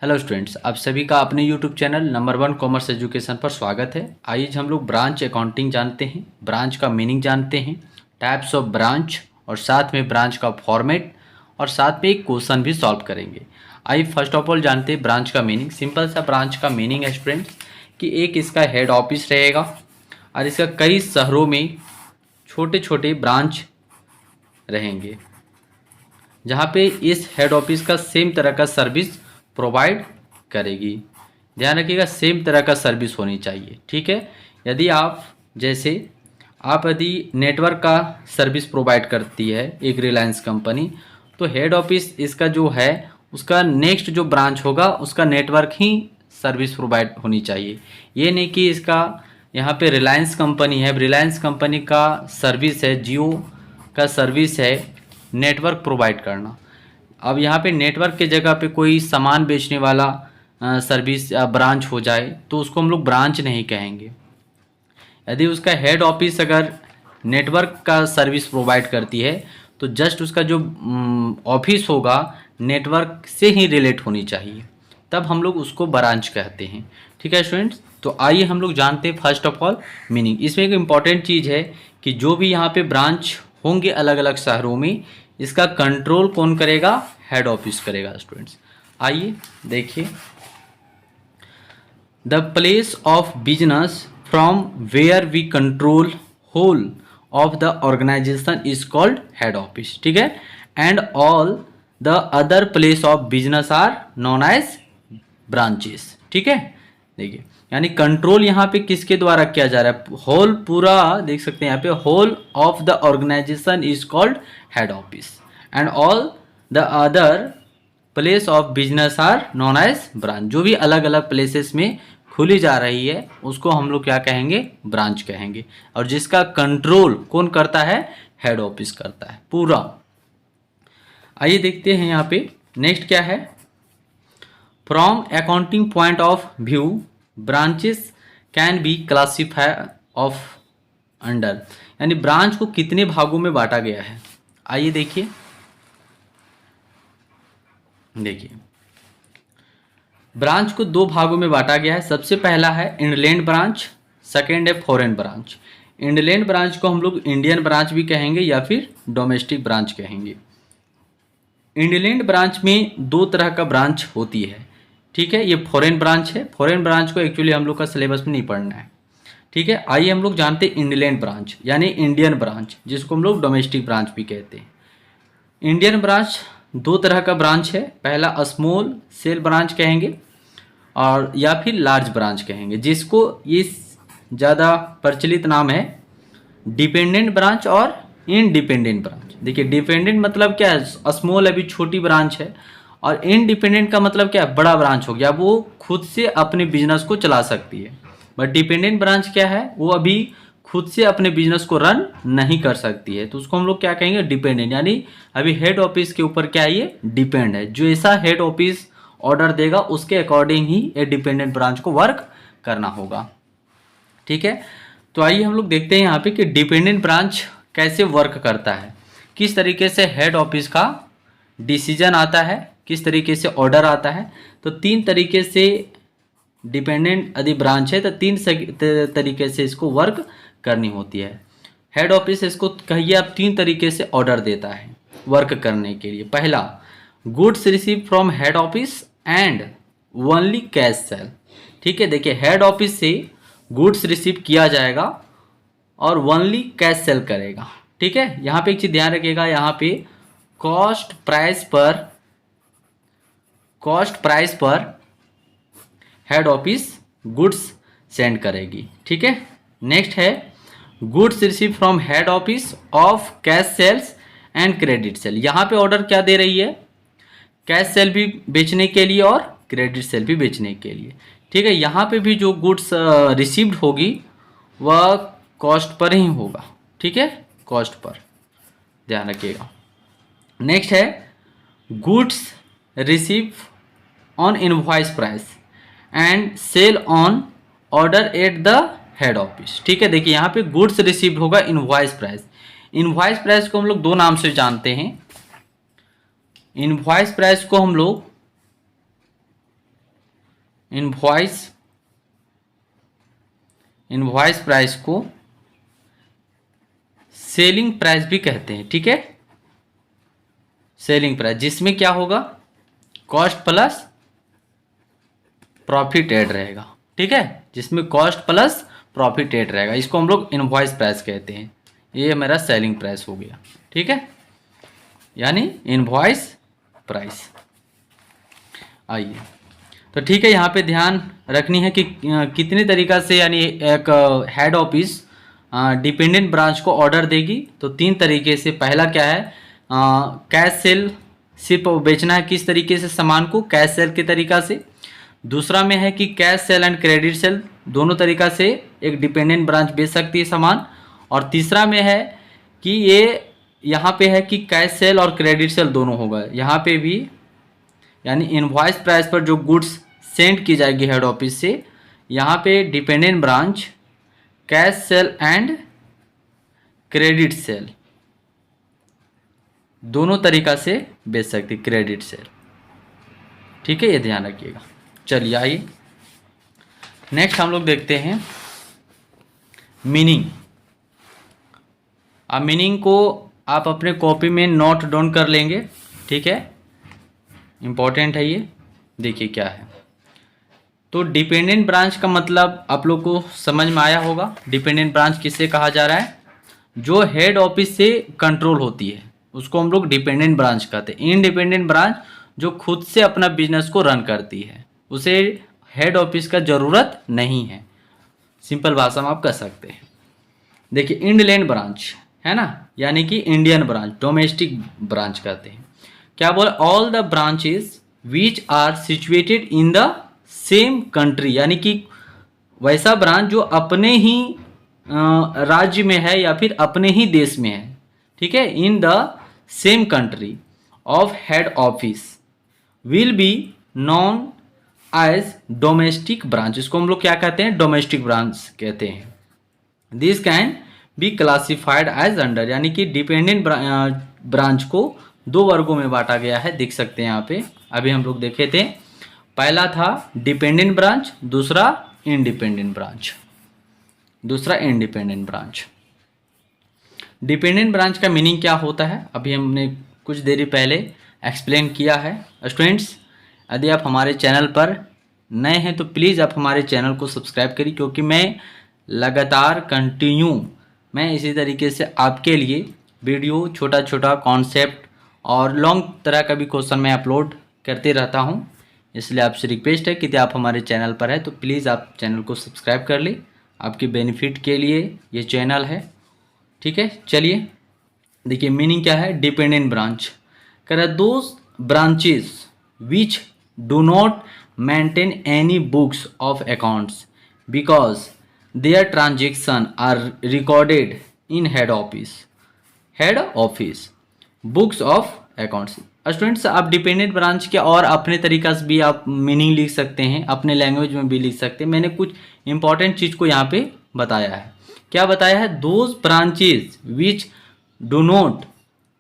Hello students, आप सभी का अपने YouTube channel number 1 commerce education पर स्वागत है। आइए हम लोग ब्रांच अकाउंटिंग जानते हैं, ब्रांच का मीनिंग जानते हैं, टाइप्स ऑफ ब्रांच और साथ में ब्रांच का फॉर्मेट और साथ में एक क्वेश्चन भी सॉल्व करेंगे। आइए फर्स्ट ऑफ ऑल जानते हैं ब्रांच का मीनिंग। सिंपल सा ब्रांच का मीनिंग है स्टूडेंट्स कि एक इसका हेड ऑफिस रहेगा और इसका कई शहरों में छोटे छोटे ब्रांच रहेंगे, जहाँ पे इस हेड ऑफिस का सेम तरह का सर्विस प्रोवाइड करेगी। ध्यान रखिएगा, सेम तरह का सर्विस होनी चाहिए, ठीक है। यदि आप यदि नेटवर्क का सर्विस प्रोवाइड करती है एक रिलायंस कंपनी, तो हेड ऑफिस इसका जो है उसका नेक्स्ट जो ब्रांच होगा उसका नेटवर्क ही सर्विस प्रोवाइड होनी चाहिए। ये नहीं कि इसका यहाँ पे रिलायंस कंपनी है, रिलायंस कंपनी का सर्विस है, जियो का सर्विस है नेटवर्क प्रोवाइड करना। अब यहाँ पे नेटवर्क के जगह पे कोई सामान बेचने वाला सर्विस या ब्रांच हो जाए तो उसको हम लोग ब्रांच नहीं कहेंगे। यदि उसका हेड ऑफिस अगर नेटवर्क का सर्विस प्रोवाइड करती है तो जस्ट उसका जो ऑफिस होगा नेटवर्क से ही रिलेट होनी चाहिए, तब हम लोग उसको ब्रांच कहते हैं, ठीक है स्टूडेंट्स। तो आइए हम लोग जानते हैं फर्स्ट ऑफ ऑल मीनिंग। इसमें एक इम्पॉर्टेंट चीज़ है कि जो भी यहाँ पे ब्रांच होंगे अलग अलग शहरों में, इसका कंट्रोल कौन करेगा? हेड ऑफिस करेगा स्टूडेंट्स। आइए देखिए, the place of business from where we control whole of the organisation is called head office, ठीक है। And all the other place of business are known as branches, ठीक है। देखिए, यानी कंट्रोल यहाँ पे किसके द्वारा किया जा रहा है? होल, पूरा देख सकते हैं यहाँ पे, whole of the organisation is called head office and all the other place of business are known as branch. जो भी अलग अलग प्लेसेस में खुली जा रही है उसको हम लोग क्या कहेंगे? ब्रांच कहेंगे। और जिसका कंट्रोल कौन करता है? हेड ऑफिस करता है पूरा। आइए देखते हैं यहाँ पे नेक्स्ट क्या है। From accounting point of view branches can be classify of under, यानी ब्रांच को कितने भागों में बांटा गया है। आइए देखिए, ब्रांच को दो भागों में बांटा गया है। सबसे पहला है इनलैंड ब्रांच, सेकेंड है फॉरेन ब्रांच। इनलैंड ब्रांच को हम लोग इंडियन ब्रांच भी कहेंगे या फिर डोमेस्टिक ब्रांच कहेंगे। इनलैंड ब्रांच में दो तरह का ब्रांच होती है, ठीक है। ये फॉरेन ब्रांच है। फॉरेन ब्रांच को एक्चुअली हम लोग का सिलेबस में नहीं पढ़ना है, ठीक है। आइए हम लोग जानते हैं इनलैंड ब्रांच यानी इंडियन ब्रांच, जिसको हम लोग डोमेस्टिक ब्रांच भी कहते हैं। इंडियन ब्रांच दो तरह का ब्रांच है। पहला स्मॉल सेल ब्रांच कहेंगे और या फिर लार्ज ब्रांच कहेंगे, जिसको ये ज़्यादा प्रचलित नाम है डिपेंडेंट ब्रांच और इनडिपेंडेंट ब्रांच। देखिए, डिपेंडेंट मतलब क्या है? स्मॉल अभी छोटी ब्रांच है, और इनडिपेंडेंट का मतलब क्या है? बड़ा ब्रांच हो गया, वो खुद से अपने बिजनेस को चला सकती है। बट डिपेंडेंट ब्रांच क्या है? वो अभी खुद से अपने बिजनेस को रन नहीं कर सकती है, तो उसको हम लोग क्या कहेंगे? डिपेंडेंट। यानी अभी हेड ऑफिस के ऊपर क्या है? ये डिपेंड है। जो ऐसा हेड ऑफिस ऑर्डर देगा उसके अकॉर्डिंग ही ये डिपेंडेंट ब्रांच को वर्क करना होगा, ठीक है। तो आइए हम लोग देखते हैं यहाँ पे कि डिपेंडेंट ब्रांच कैसे वर्क करता है, किस तरीके से हेड ऑफिस का डिसीजन आता है, किस तरीके से ऑर्डर आता है। तो तीन तरीके से डिपेंडेंट यदि ब्रांच है तो तीन तरीके से इसको वर्क करनी होती है। हेड ऑफिस इसको कहिए आप तीन तरीके से ऑर्डर देता है वर्क करने के लिए। पहला, goods receive from head office and only cash cell, ठीक है। देखिए, हेड ऑफिस से गुड्स रिसीव किया जाएगा और ओनली कैश सेल करेगा, ठीक है। यहाँ पे एक चीज़ ध्यान रखिएगा, यहाँ पे कॉस्ट प्राइस पर हेड ऑफिस गुड्स सेंड करेगी, ठीक है। नेक्स्ट है goods receive from head office of cash sales and credit sale. यहाँ पे ऑर्डर क्या दे रही है? कैश सेल भी बेचने के लिए और क्रेडिट सेल भी बेचने के लिए, ठीक है। यहाँ पे भी जो गुड्स रिसीव्ड होगी वह कॉस्ट पर ही होगा, ठीक है, कॉस्ट पर, ध्यान रखिएगा। नेक्स्ट है goods receive on invoice price and sale on order at the head office, ठीक है। देखिए, यहाँ पे गुड्स रिसीव्ड होगा इनवॉइस प्राइस। इनवॉइस प्राइस को हम लोग दो नाम से जानते हैं। इनवॉइस प्राइस को हम लोग इनवॉइस प्राइस को सेलिंग प्राइस भी कहते हैं, ठीक है। सेलिंग प्राइस जिसमें क्या होगा, कॉस्ट प्लस प्रॉफिट ऐड रहेगा, ठीक है, जिसमें कॉस्ट प्लस प्रॉफिट ऐड रहेगा, इसको हम लोग इनवॉइस प्राइस कहते हैं। ये मेरा सेलिंग प्राइस हो गया, ठीक है, यानी इनवॉइस प्राइस। आइए, तो ठीक है, यहाँ पे ध्यान रखनी है कि कितने तरीका से यानी एक हेड ऑफिस डिपेंडेंट ब्रांच को ऑर्डर देगी। तो 3 तरीके से। पहला क्या है, कैश सेल, सिर्फ बेचना है किस तरीके से सामान को, कैश सेल के तरीका से। दूसरा में है कि cash cell and credit cell, दोनों तरीका से एक डिपेंडेंट ब्रांच बेच सकती है सामान। और तीसरा में है कि ये यहाँ पे है कि कैश सेल और क्रेडिट सेल दोनों होगा यहाँ पे भी, यानी इनवॉइस प्राइस पर जो गुड्स सेंड की जाएगी हेड ऑफिस से, यहाँ पे dependent branch cash cell and credit cell दोनों तरीका से बेच सकती, क्रेडिट सेल, ठीक है, ये ध्यान रखिएगा। चलिए आइए नेक्स्ट हम लोग देखते हैं मीनिंग। अब मीनिंग को आप अपने कॉपी में नोट डाउन कर लेंगे, ठीक है, इम्पोर्टेंट है ये। देखिए क्या है, तो डिपेंडेंट ब्रांच का मतलब आप लोग को समझ में आया होगा। डिपेंडेंट ब्रांच किसे कहा जा रहा है, जो हेड ऑफिस से कंट्रोल होती है उसको हम लोग डिपेंडेंट ब्रांच कहते हैं। इंडिपेंडेंट ब्रांच जो खुद से अपना बिजनेस को रन करती है, उसे हेड ऑफिस का ज़रूरत नहीं है, सिंपल भाषा में आप कह सकते हैं। देखिए इंडलैंड ब्रांच है ना, यानी कि इंडियन ब्रांच, डोमेस्टिक ब्रांच कहते हैं। क्या बोला, all the branches which are situated in the same country, यानी कि वैसा ब्रांच जो अपने ही राज्य में है या फिर अपने ही देश में है, ठीक है, in the same country of head office will be known as domestic branch. इसको हम लोग क्या कहते हैं, डोमेस्टिक ब्रांच कहते हैं। This can be classified as under, यानी कि डिपेंडेंट ब्रांच को 2 वर्गों में बांटा गया है, देख सकते हैं यहाँ पे। अभी हम लोग देखे थे, पहला था डिपेंडेंट ब्रांच, दूसरा इंडिपेंडेंट ब्रांच। डिपेंडेंट ब्रांच का मीनिंग क्या होता है, अभी हमने कुछ देरी पहले एक्सप्लेन किया है। स्टूडेंट्स, यदि आप हमारे चैनल पर नए हैं तो प्लीज़ आप हमारे चैनल को सब्सक्राइब करिए, क्योंकि मैं लगातार कंटिन्यू मैं इसी तरीके से आपके लिए वीडियो, छोटा छोटा कॉन्सेप्ट और लॉन्ग तरह का भी क्वेश्चन मैं अपलोड करते रहता हूं। इसलिए आपसे रिक्वेस्ट है कि आप हमारे चैनल पर है तो प्लीज़ आप चैनल को सब्सक्राइब कर लें, आपके बेनिफिट के लिए ये चैनल है, ठीक है। चलिए देखिए मीनिंग क्या है, डिपेंडेंट ब्रांच कह रहा है those branches which do not maintain any books of accounts because their transaction are recorded in head office books of accounts। Students, आप डिपेंडेंट ब्रांच के और अपने तरीका से भी आप मीनिंग लिख सकते हैं, अपने लैंग्वेज में भी लिख सकते हैं। मैंने कुछ इंपॉर्टेंट चीज़ को यहाँ पे बताया है। क्या बताया है, those branches which do not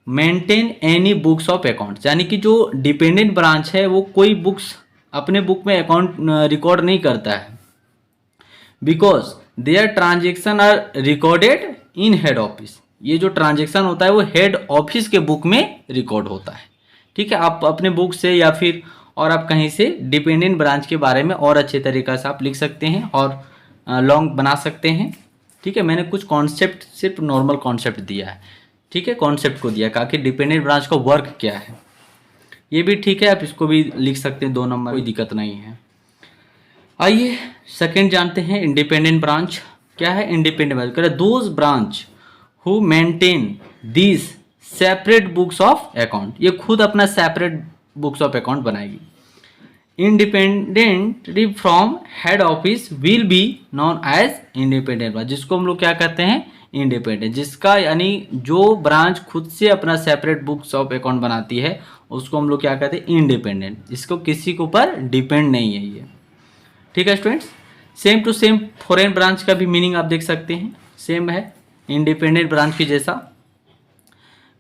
maintain any books of accounts, यानी कि जो डिपेंडेंट ब्रांच है वो कोई बुक्स अपने बुक में अकाउंट रिकॉर्ड नहीं करता है, because their transaction are recorded in head office. ये जो ट्रांजेक्शन होता है वो हेड ऑफिस के बुक में रिकॉर्ड होता है, ठीक है। आप अपने बुक से या फिर और आप कहीं से डिपेंडेंट ब्रांच के बारे में और अच्छे तरीक़ा से आप लिख सकते हैं और लॉन्ग बना सकते हैं, ठीक है। मैंने कुछ कॉन्सेप्ट, सिर्फ नॉर्मल कॉन्सेप्ट दिया है, ठीक है, कॉन्सेप्ट को दिया कि डिपेंडेंट ब्रांच का वर्क क्या है, ये भी ठीक है, आप इसको भी लिख सकते हैं 2 नंबर, कोई दिक्कत नहीं है। आइए सेकंड जानते हैं, इंडिपेंडेंट ब्रांच क्या है। इंडिपेंडेंट ब्रांच कह रहे those branch who maintain this separate books of account, ये खुद अपना सेपरेट बुक्स ऑफ अकाउंट बनाएगी। Independently from head office will be known as independent branch, जिसको हम लोग क्या कहते हैं, इंडिपेंडेंट, जिसका यानी जो ब्रांच खुद से अपना सेपरेट बुक्स ऑफ अकाउंट बनाती है उसको हम लोग क्या कहते हैं, इंडिपेंडेंट, जिसको किसी के ऊपर डिपेंड नहीं है ये, ठीक है students. Same to same foreign branch का भी मीनिंग आप देख सकते हैं, सेम है इंडिपेंडेंट ब्रांच की जैसा।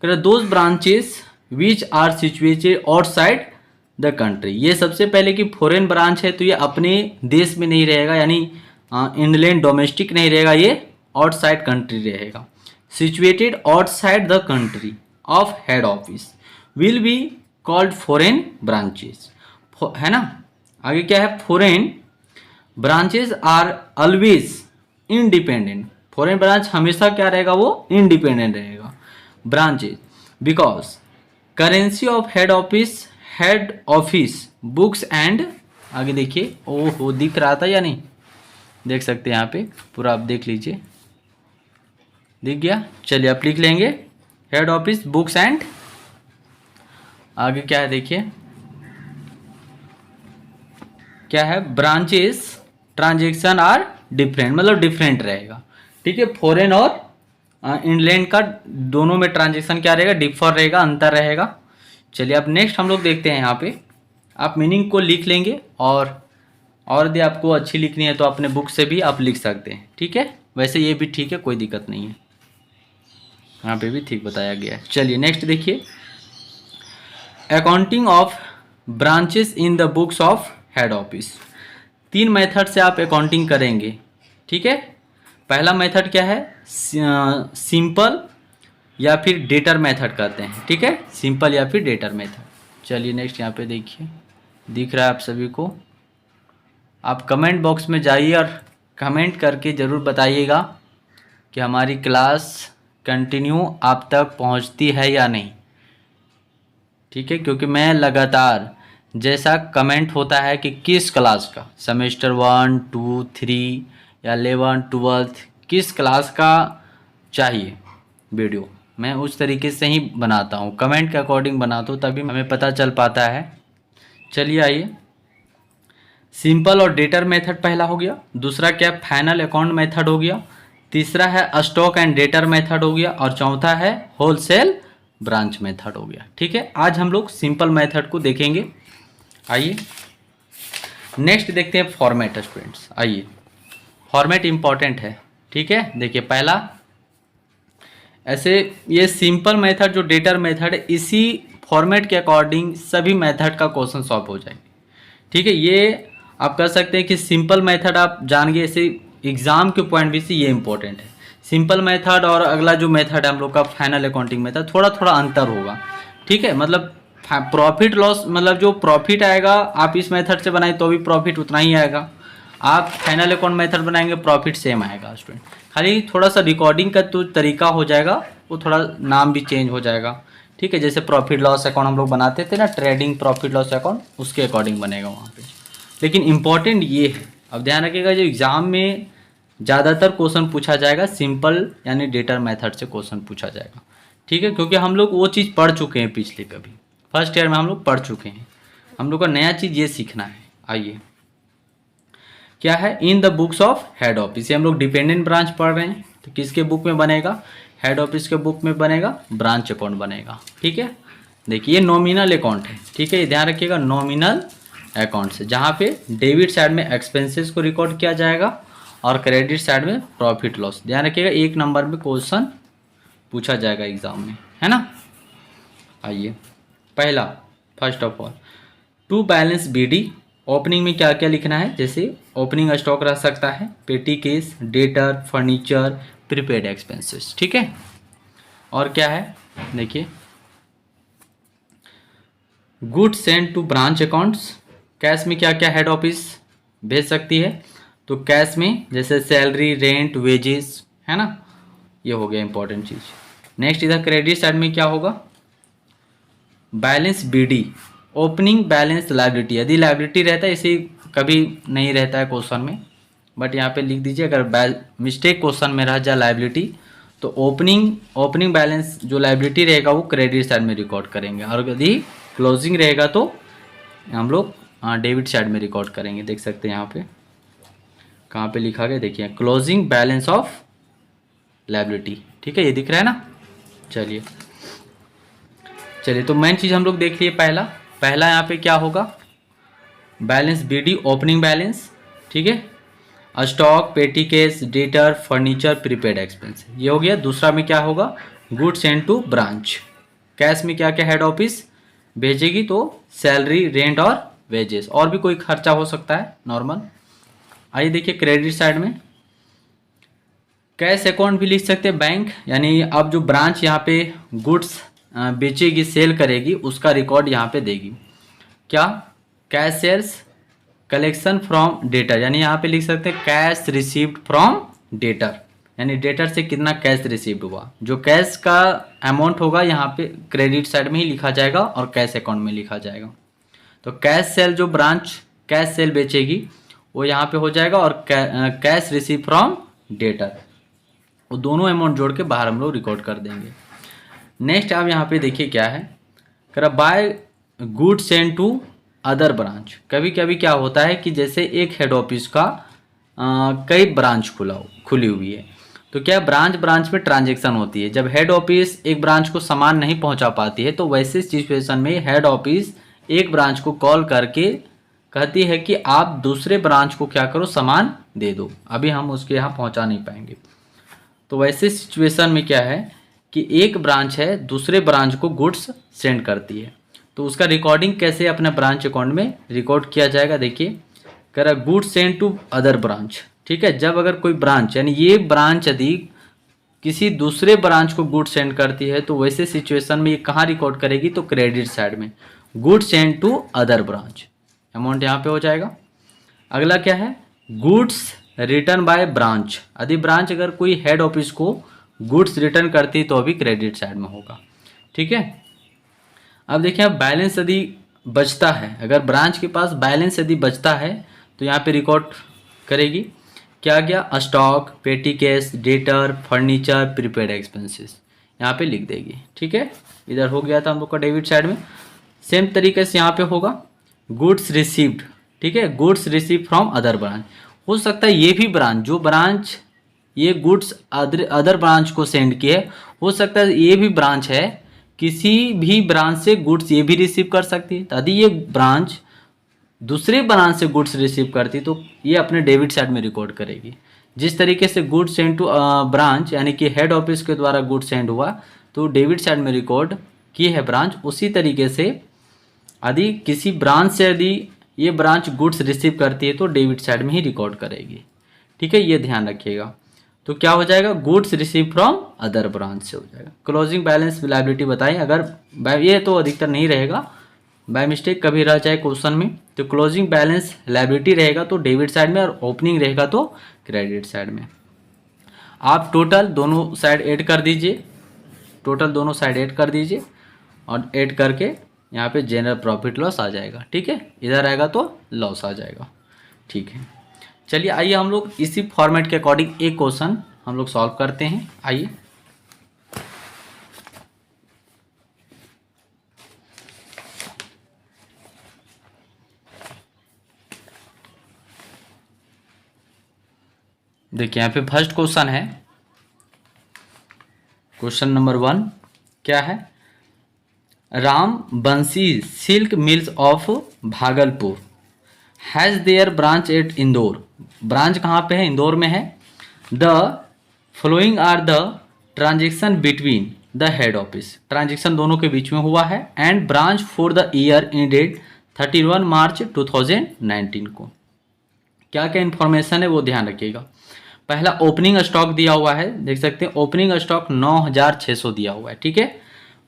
Those branches which are situated outside the country. ये सबसे पहले कि फॉरेन ब्रांच है तो ये अपने देश में नहीं रहेगा, यानी इंग्लैंड डोमेस्टिक नहीं रहेगा, ये आउटसाइड कंट्री रहेगा। Situated outside the country of head office will be called foreign branches, है ना। आगे क्या है, foreign branches are always independent. Foreign branch हमेशा क्या रहेगा, वो इंडिपेंडेंट रहेगा branches, because currency of head office books and, आगे देखिए, ओहो दिख रहा था या नहीं, देख सकते हैं यहाँ पे पूरा, आप देख लीजिए, दिख गया। चलिए आप लिख लेंगे हेड ऑफिस बुक्स एंड, आगे क्या है देखिए, क्या है, ब्रांचेस ट्रांजेक्शन आर डिफरेंट, मतलब डिफरेंट रहेगा, ठीक है। फॉरेन और इंग्लैंड का दोनों में ट्रांजेक्शन क्या रहेगा, डिफर रहेगा, अंतर रहेगा। चलिए अब नेक्स्ट हम लोग देखते हैं, यहाँ पे आप मीनिंग को लिख लेंगे, और यदि आपको अच्छी लिखनी है तो अपने बुक से भी आप लिख सकते हैं, ठीक है। वैसे ये भी ठीक है, कोई दिक्कत नहीं है, यहाँ पे भी ठीक बताया गया है। चलिए नेक्स्ट देखिए, accounting of branches in the books of head office. 3 method से आप अकाउंटिंग करेंगे, ठीक है। पहला मेथड क्या है, सिंपल या फिर डेटर मेथड कहते हैं, ठीक है, सिंपल या फिर डेटर मेथड। चलिए नेक्स्ट यहाँ पे देखिए, दिख रहा है आप सभी को। आप कमेंट बॉक्स में जाइए और कमेंट करके ज़रूर बताइएगा कि हमारी क्लास कंटिन्यू आप तक पहुँचती है या नहीं, ठीक है। क्योंकि मैं लगातार जैसा कमेंट होता है कि किस क्लास का, सेमेस्टर 1, 2, 3 या 11, 12 किस क्लास का चाहिए वीडियो, मैं उस तरीके से ही बनाता हूँ, कमेंट के अकॉर्डिंग बनाता हूँ, तभी हमें पता चल पाता है। चलिए आइए, सिंपल और डेटर मेथड पहला हो गया, दूसरा क्या, फाइनल अकाउंट मेथड हो गया, तीसरा है स्टॉक एंड डेटर मेथड हो गया, और चौथा है होलसेल ब्रांच मेथड हो गया, ठीक है। आज हम लोग सिंपल मेथड को देखेंगे। आइए नेक्स्ट देखते हैं फॉर्मेट स्टूडेंट्स। आइए, फॉर्मेट इंपॉर्टेंट है, ठीक है। देखिए पहला, ऐसे ये सिंपल मेथड जो डेटर मेथड है, इसी फॉर्मेट के अकॉर्डिंग सभी मेथड का क्वेश्चन सॉल्व हो जाएंगे, ठीक है। ये आप कह सकते हैं कि सिंपल मेथड आप जान गए, ऐसे एग्जाम के पॉइंट भी से ये इंपॉर्टेंट है। सिंपल मेथड और अगला जो मेथड है हम लोग का फाइनल अकाउंटिंग मेथड, थोड़ा थोड़ा अंतर होगा, ठीक है। मतलब प्रॉफिट लॉस, मतलब जो प्रॉफिट आएगा आप इस मेथड से बनाए तो भी प्रॉफिट उतना ही आएगा, आप फाइनल अकाउंट मेथड बनाएंगे प्रॉफिट सेम आएगा स्टूडेंट, खाली थोड़ा सा रिकॉर्डिंग का तो तरीका हो जाएगा, वो थोड़ा नाम भी चेंज हो जाएगा, ठीक है। जैसे प्रॉफिट लॉस अकाउंट हम लोग बनाते थे ना, ट्रेडिंग प्रॉफिट लॉस अकाउंट, उसके अकॉर्डिंग बनेगा वहाँ पे। लेकिन इंपॉर्टेंट ये है, अब ध्यान रखिएगा, जो एग्ज़ाम में ज़्यादातर क्वेश्चन पूछा जाएगा सिंपल यानी डेटर मेथड से क्वेश्चन पूछा जाएगा, ठीक है। क्योंकि हम लोग वो चीज़ पढ़ चुके हैं पिछले, कभी फर्स्ट ईयर में हम लोग पढ़ चुके हैं, हम लोग का नया चीज़ ये सीखना है। आइए क्या है, in the books of head office, ये हम लोग डिपेंडेंट ब्रांच पढ़ रहे हैं, तो किसके बुक में बनेगा, हेड ऑफिस के बुक में बनेगा, ब्रांच अकाउंट बनेगा, ठीक है। देखिए नॉमिनल अकाउंट है, ठीक है, ये ध्यान रखिएगा, नॉमिनल अकाउंट से, जहाँ पे डेबिट साइड में एक्सपेंसेस को रिकॉर्ड किया जाएगा और क्रेडिट साइड में प्रॉफिट लॉस। ध्यान रखिएगा, 1 नंबर में क्वेश्चन पूछा जाएगा एग्जाम में, है ना। आइए पहला, first of all to balance BD, opening में क्या क्या लिखना है, जैसे ओपनिंग स्टॉक रह सकता है, petty cash, debtor, furniture, prepaid expenses, ठीक है। और क्या है देखिए, good send to branch accounts, cash में क्या क्या हेड ऑफिस भेज सकती है, तो कैश में जैसे सैलरी, रेंट, वेजेस, है ना, ये हो गया इंपॉर्टेंट चीज़। नेक्स्ट इधर क्रेडिट साइड में क्या होगा, balance BD, opening balance liability, यदि लायबिलिटी रहता है, इसे कभी नहीं रहता है क्वेश्चन में, बट यहाँ पे लिख दीजिए, अगर मिस्टेक क्वेश्चन में रह जाए लायबिलिटी, तो ओपनिंग बैलेंस जो लायबिलिटी रहेगा वो क्रेडिट साइड में रिकॉर्ड करेंगे, और यदि क्लोजिंग रहेगा तो हम लोग डेबिट साइड में रिकॉर्ड करेंगे। देख सकते हैं यहाँ पे कहाँ पे लिखा गया, देखिए क्लोजिंग बैलेंस ऑफ लायबिलिटी, ठीक है, ये दिख रहा है ना। चलिए तो मेन चीज़ हम लोग देख लिए, पहला यहाँ पे क्या होगा, बैलेंस बीडी, ओपनिंग बैलेंस, ठीक है, stock, petty cash, debtor, furniture, prepaid expense, ये हो गया। दूसरा में क्या होगा, good send to branch, cash में क्या क्या हेड ऑफिस, भेजेगी तो सैलरी, रेंट और वेजेस, और भी कोई खर्चा हो सकता है नॉर्मल। आइए देखिए क्रेडिट साइड में कैश अकाउंट भी लिख सकते हैं बैंक, यानी अब जो ब्रांच यहाँ पे गुड्स बेचेगी, सेल करेगी, उसका रिकॉर्ड यहाँ पे देगी। क्या? Cash sales collection from debtor, यानी यहाँ पे लिख सकते हैं कैश रिसीव्ड फ्रॉम डेटर, यानी डेटर से कितना कैश रिसीव्ड हुआ। जो कैश का अमाउंट होगा यहाँ पे क्रेडिट साइड में ही लिखा जाएगा और कैश अकाउंट में लिखा जाएगा। तो कैश सेल, जो ब्रांच कैश सेल बेचेगी वो यहाँ पे हो जाएगा, और कैश रिसीव फ्रॉम डेटर, वो दोनों अमाउंट जोड़ के बाहर हम लोग रिकॉर्ड कर देंगे। नेक्स्ट आप यहाँ पे देखिए क्या है, कर by good send to other branch. कभी कभी क्या होता है कि जैसे एक हेड ऑफिस का कई ब्रांच खुली हुई है, तो क्या ब्रांच ब्रांच में ट्रांजेक्शन होती है। जब हेड ऑफिस एक ब्रांच को सामान नहीं पहुंचा पाती है, तो वैसे सिचुएशन में हेड ऑफिस एक ब्रांच को कॉल करके कहती है कि आप दूसरे ब्रांच को क्या करो, सामान दे दो, अभी हम उसके यहाँ पहुँचा नहीं पाएंगे। तो वैसे सिचुएशन में क्या है कि एक ब्रांच है दूसरे ब्रांच को गुड्स सेंड करती है, तो उसका रिकॉर्डिंग कैसे अपने ब्रांच अकाउंट में रिकॉर्ड किया जाएगा। देखिए कह goods send to other branch, ठीक है। जब अगर कोई ब्रांच, यानी ये ब्रांच यदि किसी दूसरे ब्रांच को गुड्स सेंड करती है, तो वैसे सिचुएशन में ये कहाँ रिकॉर्ड करेगी, तो क्रेडिट साइड में goods send to other branch, amount यहाँ पे हो जाएगा। अगला क्या है, गुड्स रिटर्न बाय ब्रांच, यदि ब्रांच अगर कोई हेड ऑफिस को गुड्स रिटर्न करती तो अभी क्रेडिट साइड में होगा, ठीक है। अब देखिए, अब बैलेंस यदि बचता है, अगर ब्रांच के पास बैलेंस यदि बचता है तो यहाँ पे रिकॉर्ड करेगी क्या गया, स्टॉक, पेटी cash, debtor, furniture, prepaid expenses, यहाँ पे लिख देगी, ठीक है। इधर हो गया था हम लोग का डेबिट साइड में। सेम तरीके से यहाँ पे होगा गुड्स रिसीव्ड, ठीक है, goods receive from other branch. हो सकता है ये भी ब्रांच, जो ब्रांच ये गुड्स अदर ब्रांच को सेंड किए, हो सकता है ये भी ब्रांच है किसी भी ब्रांच से गुड्स ये भी रिसीव कर सकती है। तो यदि ये ब्रांच दूसरे ब्रांच से गुड्स रिसीव करती तो ये अपने डेबिट साइड में रिकॉर्ड करेगी। जिस तरीके से गुड्स सेंड टू ब्रांच, यानी कि हेड ऑफिस के द्वारा गुड्स सेंड हुआ तो डेबिट साइड में रिकॉर्ड की है ब्रांच, उसी तरीके से यदि किसी ब्रांच से यदि ये ब्रांच गुड्स रिसीव करती है तो डेबिट साइड में ही रिकॉर्ड करेगी, ठीक है, ये ध्यान रखिएगा। तो क्या हो जाएगा, goods receive from other branch से हो जाएगा। क्लोजिंग बैलेंस लायबिलिटी बताइए, अगर ये तो अधिकतर नहीं रहेगा, बाय मिस्टेक कभी रह जाए क्वेश्चन में, तो क्लोजिंग बैलेंस लायबिलिटी रहेगा तो डेबिट साइड में, और ओपनिंग रहेगा तो क्रेडिट साइड में। आप टोटल दोनों साइड ऐड कर दीजिए, टोटल दोनों साइड ऐड कर दीजिए, और ऐड करके यहाँ पे जनरल प्रॉफिट लॉस आ जाएगा, ठीक है। इधर आएगा तो लॉस आ जाएगा, ठीक है। चलिए आइए हम लोग इसी फॉर्मेट के अकॉर्डिंग एक क्वेश्चन हम लोग सॉल्व करते हैं। आइए देखिए, यहाँ पे फर्स्ट क्वेश्चन है, क्वेश्चन नंबर 1 क्या है, Ram Bansi silk mills of Bhagalpur has their branch at Indore. Branch कहाँ पे है, इंदौर में है। The following are the transaction between the head office, transaction दोनों के बीच में हुआ है, and branch for the year in date 31 March 2019 को। क्या क्या इन्फॉर्मेशन है वो ध्यान रखिएगा। पहला ओपनिंग स्टॉक दिया हुआ है, देख सकते हैं ओपनिंग स्टॉक 9600 दिया हुआ है, ठीक है।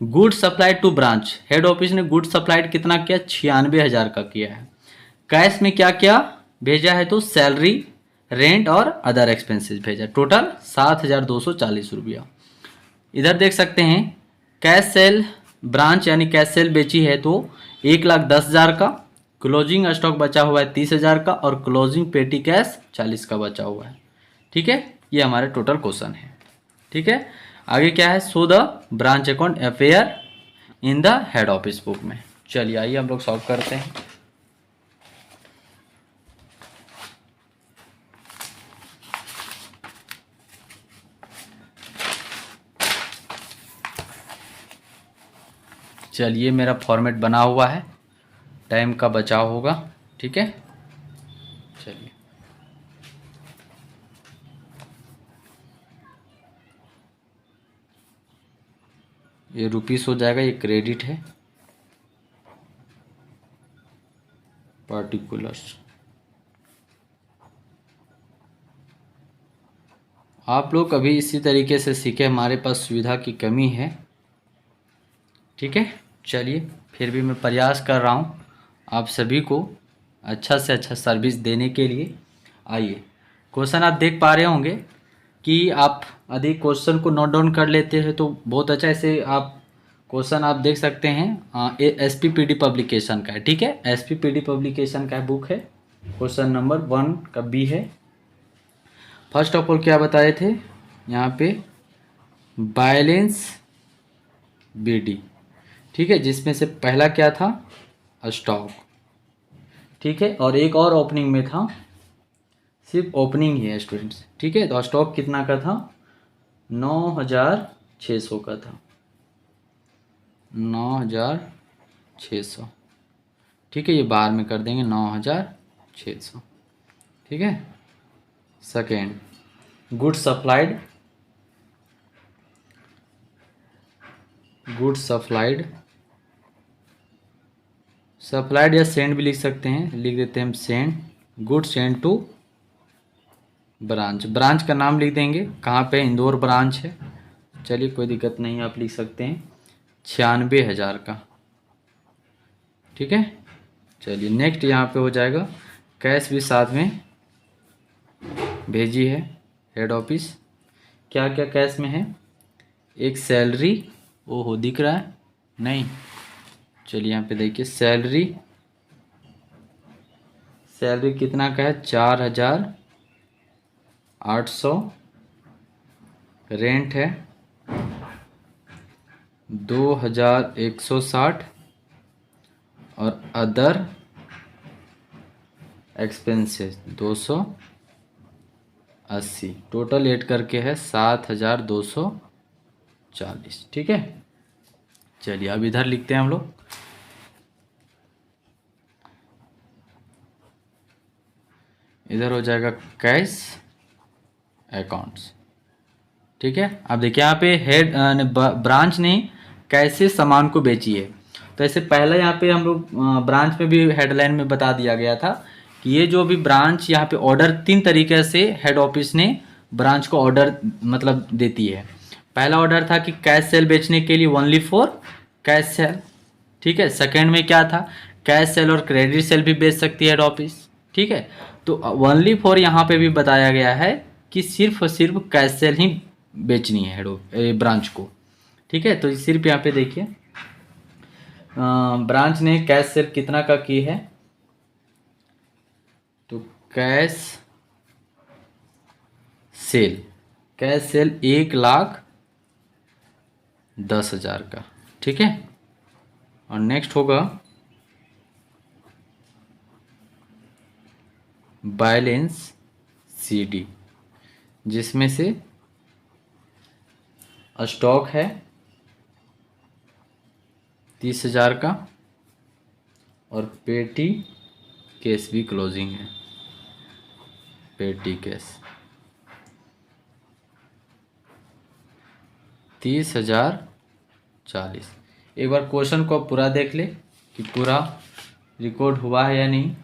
Good supplied to branch, head office ने गुड सप्लाइड कितना किया, 96,000 का किया है। कैश में क्या क्या भेजा है, तो सैलरी, रेंट और अदर एक्सपेंसेस भेजा, टोटल 7,240 रुपया। इधर देख सकते हैं कैश सेल ब्रांच, यानी कैश सेल बेची है तो 1,10,000 का, क्लोजिंग स्टॉक बचा हुआ है 30,000 का, और क्लोजिंग पेटी कैश 40 का बचा हुआ है, ठीक है। ये हमारे टोटल क्वेश्चन है, ठीक है। आगे क्या है, so the branch account affair in the head office book में। चलिए आइए हम लोग सॉल्व करते हैं। चलिए मेरा फॉर्मेट बना हुआ है, टाइम का बचाव होगा, ठीक है। चलिए ये रुपीस हो जाएगा, ये क्रेडिट है, पार्टिकुलर्स। आप लोग अभी इसी तरीके से सीखे, हमारे पास सुविधा की कमी है। ठीक है, चलिए फिर भी मैं प्रयास कर रहा हूँ आप सभी को अच्छा से अच्छा सर्विस देने के लिए। आइए, क्वेश्चन आप देख पा रहे होंगे कि आप अधिक क्वेश्चन को नोट डाउन कर लेते हैं तो बहुत अच्छा। ऐसे आप क्वेश्चन आप देख सकते हैं, SPPD पब्लिकेशन का है। ठीक है, SPPD पब्लिकेशन का बुक है। क्वेश्चन नंबर 1 का बी है। फर्स्ट ऑफ ऑल क्या बताए थे यहाँ पे, बैलेंस BD। ठीक है, जिसमें से पहला क्या था, स्टॉक। ठीक है, और एक और ओपनिंग में था, सिर्फ ओपनिंग ही है स्टूडेंट्स। ठीक है, तो स्टॉक कितना का था, 9600 का था, 9600। ठीक है, ये बाहर में कर देंगे 9600। ठीक है, second, good supplied, good supplied, supplied या सेंड भी लिख सकते हैं, लिख देते हैं हम send, good send to branch. Branch का नाम लिख देंगे, कहाँ पे, इंदौर ब्रांच है। चलिए कोई दिक्कत नहीं, आप लिख सकते हैं 96,000 का। ठीक है, चलिए नेक्स्ट यहाँ पे हो जाएगा, कैश भी साथ में भेजी है हेड ऑफिस। क्या क्या कैश में है, एक सैलरी, ओहो दिख रहा है नहीं, चलिए यहाँ पे देखिए सैलरी, सैलरी कितना का है, 4,800। रेंट है 2,160 और अदर एक्सपेंसेस 280। टोटल ऐड करके है 7,240। ठीक है, चलिए अब इधर लिखते हैं हम लोग, इधर हो जाएगा कैश अकाउंट्स। ठीक है, अब देखिए यहाँ पे हेड ब्रांच ने कैसे सामान को बेची है। तो ऐसे पहले यहाँ पे हम लोग ब्रांच में भी हेडलाइन में बता दिया गया था कि ये जो भी ब्रांच यहाँ पे ऑर्डर 3 तरीके से हेड ऑफिस ने ब्रांच को ऑर्डर मतलब देती है। पहला ऑर्डर था कि कैश सेल बेचने के लिए ओनली फॉर कैश सेल। ठीक है, सेकेंड में क्या था, कैश सेल और क्रेडिट सेल भी बेच सकती है हेड ऑफिस। ठीक है, तो ओनली फॉर यहाँ पे भी बताया गया है कि सिर्फ और सिर्फ कैश सेल ही बेचनी है ब्रांच को। ठीक है, तो सिर्फ यहाँ पे देखिए ब्रांच ने कैश सेल कितना का की है, तो कैश सेल, कैश सेल 1,10,000 का। ठीक है, और नेक्स्ट होगा बैलेंस CD, जिसमें से स्टॉक है 30,000 का और पेटी केस भी क्लोजिंग है, पेटी केस 30,040। एक बार क्वेश्चन को पूरा देख ले कि पूरा रिकॉर्ड हुआ है या नहीं।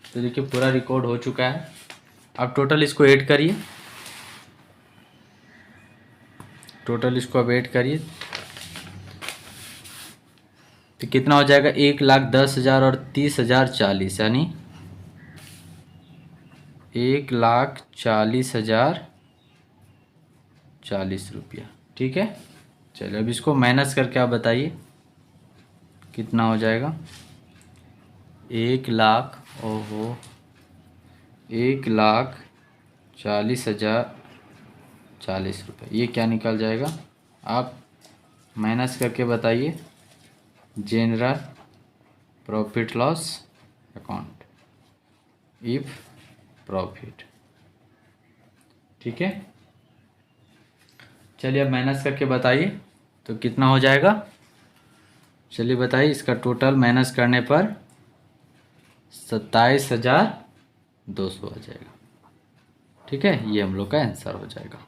तो देखिए पूरा रिकॉर्ड हो चुका है। अब टोटल इसको ऐड करिए, टोटल इसको अब ऐड करिए तो कितना हो जाएगा, 1,10,000 और 30,040, यानी 1,40,040 रुपया। ठीक है, चलिए अब इसको माइनस करके आप बताइए कितना हो जाएगा, 1,00,000, ओहो 1,40,040 रुपये, ये क्या निकल जाएगा, आप माइनस करके बताइए। General profit loss account, if profit. ठीक है, चलिए अब माइनस करके बताइए तो कितना हो जाएगा। चलिए बताइए, इसका टोटल माइनस करने पर 27,200 आ जाएगा। ठीक है, ये हम लोग का आंसर हो जाएगा।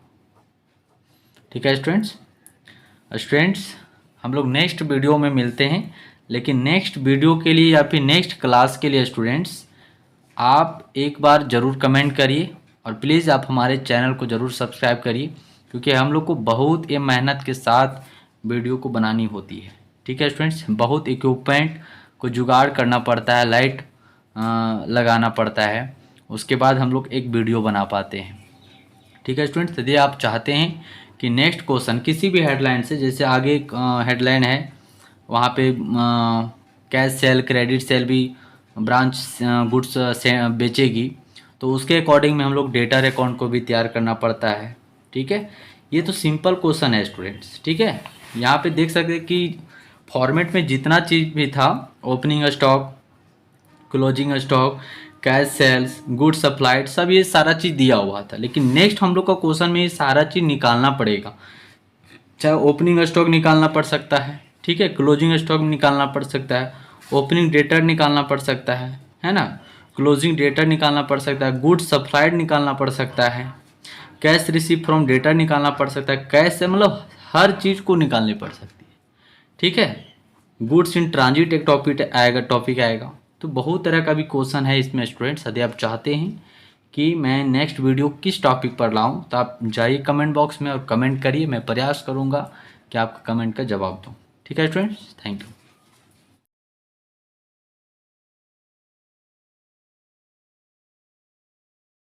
ठीक है स्टूडेंट्स, हम लोग नेक्स्ट वीडियो में मिलते हैं। लेकिन नेक्स्ट वीडियो के लिए या फिर नेक्स्ट क्लास के लिए स्टूडेंट्स आप एक बार ज़रूर कमेंट करिए और प्लीज़ आप हमारे चैनल को ज़रूर सब्सक्राइब करिए, क्योंकि हम लोग को बहुत ही मेहनत के साथ वीडियो को बनानी होती है। ठीक है स्टूडेंट्स, बहुत इक्विपमेंट को जुगाड़ करना पड़ता है, लाइट लगाना पड़ता है, उसके बाद हम लोग एक वीडियो बना पाते हैं। ठीक है स्टूडेंट्स, यदि आप चाहते हैं कि नेक्स्ट क्वेश्चन किसी भी हेडलाइन से, जैसे आगे हेडलाइन है वहाँ पे कैश सेल, क्रेडिट सेल भी ब्रांच गुड्स से बेचेगी, तो उसके अकॉर्डिंग में हम लोग डेटर अकाउंट को भी तैयार करना पड़ता है। ठीक है, ये तो सिंपल क्वेश्चन है स्टूडेंट्स। ठीक है, यहाँ पे देख सकते हैं कि फॉर्मेट में जितना चीज़ भी था, opening stock, closing stock, cash sales, goods supplied, सब ये सारा चीज़ दिया हुआ था। लेकिन नेक्स्ट हम लोग का क्वेश्चन में ये सारा चीज़ निकालना पड़ेगा। चाहे ओपनिंग स्टॉक निकालना पड़ सकता है, ठीक है, क्लोजिंग स्टॉक निकालना पड़ सकता है, ओपनिंग डेटर निकालना पड़ सकता है ना, क्लोजिंग डेटर निकालना पड़ सकता है, गुड्स सप्लाइड निकालना पड़ सकता है, कैश रिसीव फ्रॉम डेटर निकालना पड़ सकता है, कैश से मतलब हर चीज़ को निकालनी पड़ सकती है। ठीक है, गुड्स इन ट्रांजिट एक टॉपिक आएगा। तो बहुत तरह का भी क्वेश्चन है इसमें स्टूडेंट्स। यदि आप चाहते हैं कि मैं नेक्स्ट वीडियो किस टॉपिक पर लाऊं, तो आप जाइए कमेंट बॉक्स में और कमेंट करिए, मैं प्रयास करूंगा कि आपका कमेंट का जवाब दूं। ठीक है स्टूडेंट्स, थैंक यू।